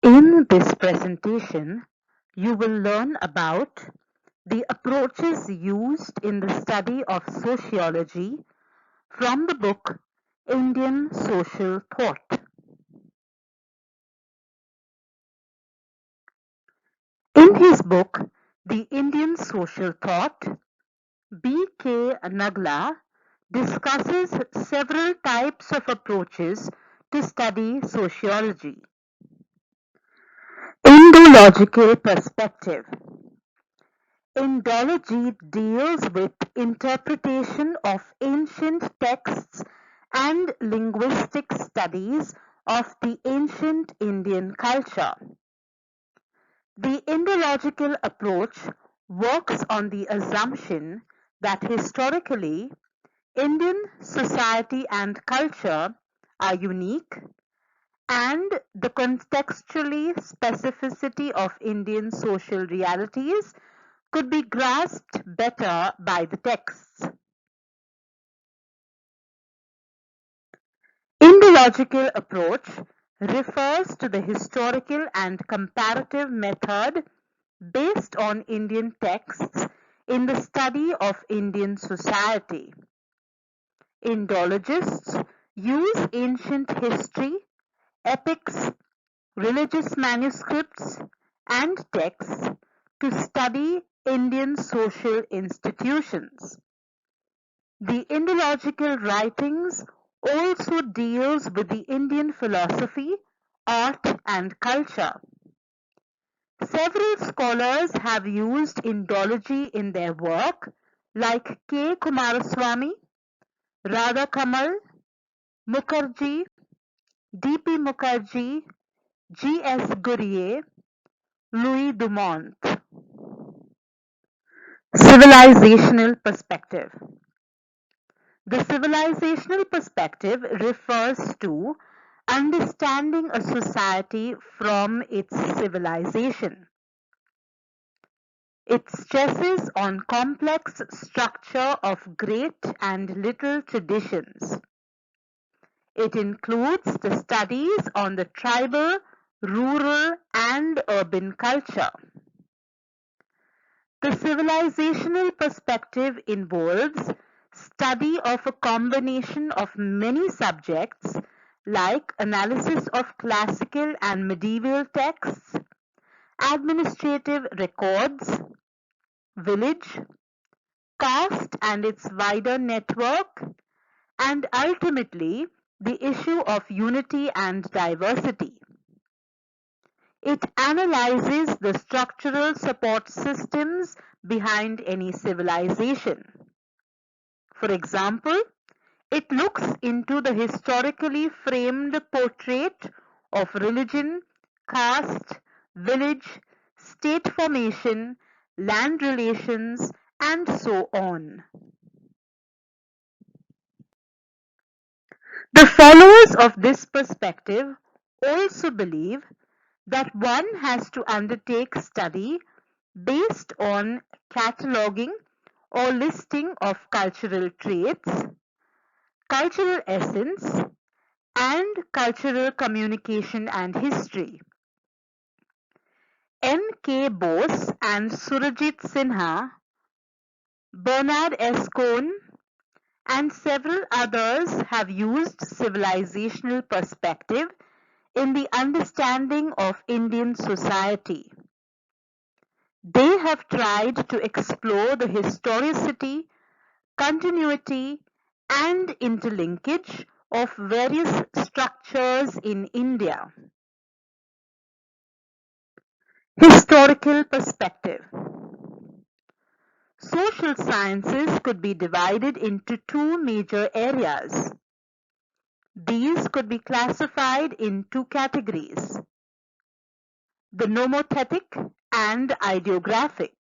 In this presentation, you will learn about the approaches used in the study of sociology from the book Indian Social Thought. In his book, The Indian Social Thought, B.K. Nagla discusses several types of approaches to study sociology. Indological perspective. Indology deals with interpretation of ancient texts and linguistic studies of the ancient Indian culture. The Indological approach works on the assumption that historically, Indian society and culture are unique, and the contextually specificity of Indian social realities could be grasped better by the texts. Indological approach refers to the historical and comparative method based on Indian texts in the study of Indian society. Indologists use ancient history, epics, religious manuscripts, and texts to study Indian social institutions. The Indological writings also deals with the Indian philosophy, art, and culture. Several scholars have used Indology in their work, like K. Kumaraswamy, Radha Kamal, Mukherjee, D.P. Mukherjee, G.S. Gurye, Louis Dumont. Civilizational perspective. The civilizational perspective refers to understanding a society from its civilization. It stresses on complex structure of great and little traditions. It includes the studies on the tribal, rural, and urban culture. The civilizational perspective involves study of a combination of many subjects like analysis of classical and medieval texts, administrative records, village, caste and its wider network, and ultimately the issue of unity and diversity. It analyzes the structural support systems behind any civilization. For example, it looks into the historically framed portrait of religion, caste, village, state formation, land relations, and so on. The followers of this perspective also believe that one has to undertake study based on cataloging or listing of cultural traits, cultural essence, and cultural communication and history. N. K. Bose and Surajit Sinha, Bernard S. Cohn, and several others have used civilizational perspective in the understanding of Indian society. They have tried to explore the historicity, continuity, and interlinkage of various structures in India. Historical perspective. Social sciences could be divided into two major areas. These could be classified in two categories: the nomothetic and ideographic.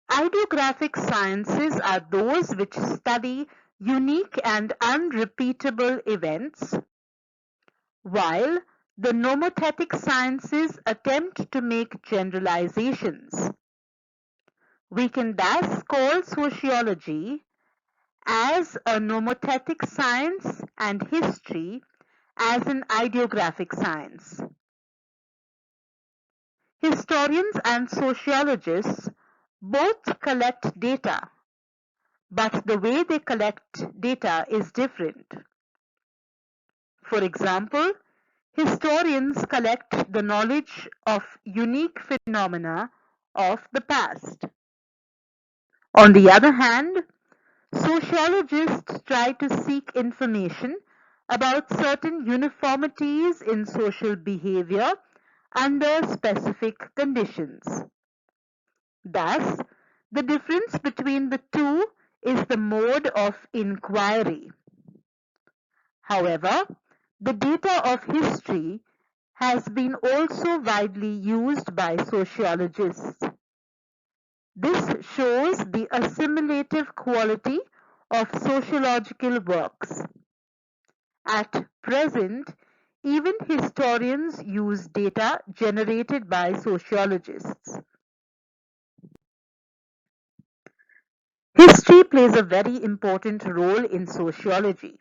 Ideographic sciences are those which study unique and unrepeatable events, while the nomothetic sciences attempt to make generalizations. We can thus call sociology as a nomothetic science and history as an ideographic science. Historians and sociologists both collect data, but the way they collect data is different. For example, historians collect the knowledge of unique phenomena of the past. On the other hand, sociologists try to seek information about certain uniformities in social behavior under specific conditions. Thus, the difference between the two is the mode of inquiry. However, the data of history has been also widely used by sociologists. This shows the assimilative quality of sociological works. At present, even historians use data generated by sociologists. History plays a very important role in sociology.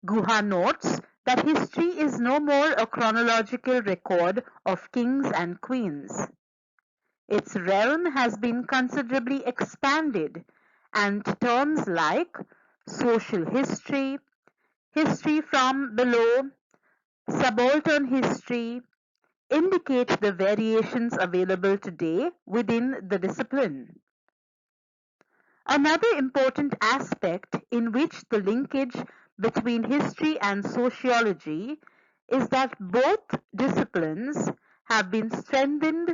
Guha notes that history is no more a chronological record of kings and queens. Its realm has been considerably expanded, and terms like social history, history from below, subaltern history indicate the variations available today within the discipline. Another important aspect in which the linkage between history and sociology is that both disciplines have been strengthened,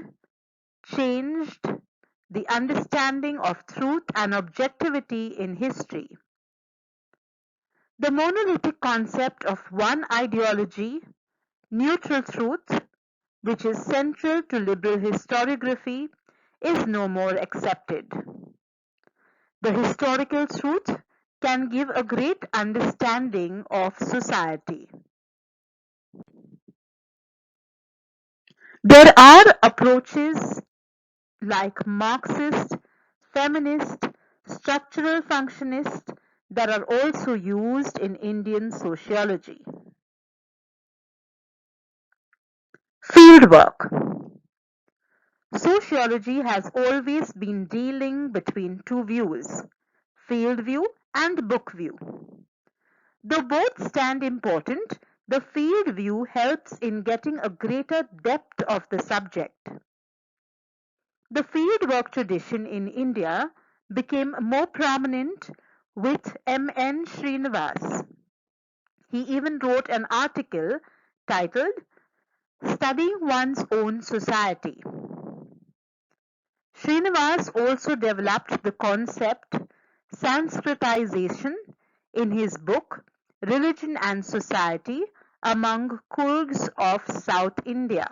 changed the understanding of truth and objectivity in history. The monolithic concept of one ideology, neutral truth, which is central to liberal historiography, is no more accepted. The historical truth can give a great understanding of society. There are approaches like Marxist, feminist, structural functionist that are also used in Indian sociology. Fieldwork. Sociology has always been dealing between two views, field view and book view. Though both stand important, the field view helps in getting a greater depth of the subject. The fieldwork tradition in India became more prominent with M.N. Srinivas. He even wrote an article titled Studying One's Own Society. Srinivas also developed the concept Sanskritization in his book Religion and Society Among Kurds of South India.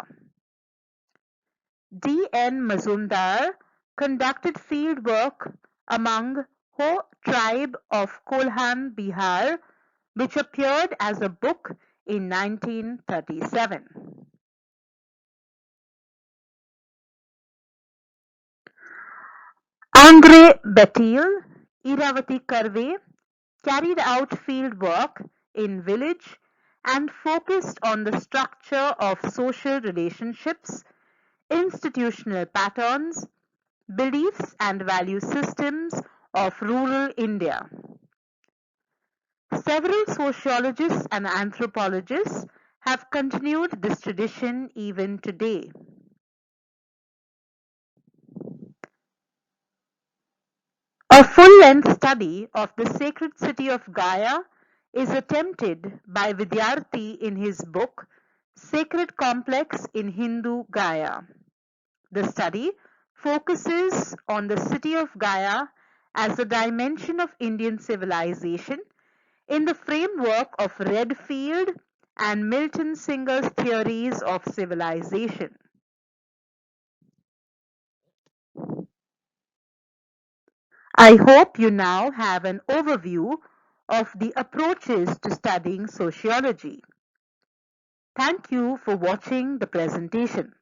D. N. Mazumdar conducted field work among Ho tribe of Kolhan, Bihar, which appeared as a book in 1937. Andre Betil, Iravati Karve carried out field work in village and focused on the structure of social relationships, institutional patterns, beliefs and value systems of rural India. Several sociologists and anthropologists have continued this tradition even today. A full-length study of the sacred city of Gaya is attempted by Vidyarthi in his book Sacred Complex in Hindu Gaya. The study focuses on the city of Gaya as a dimension of Indian civilization in the framework of Redfield and Milton Singer's theories of civilization. I hope you now have an overview of the approaches to studying sociology. Thank you for watching the presentation.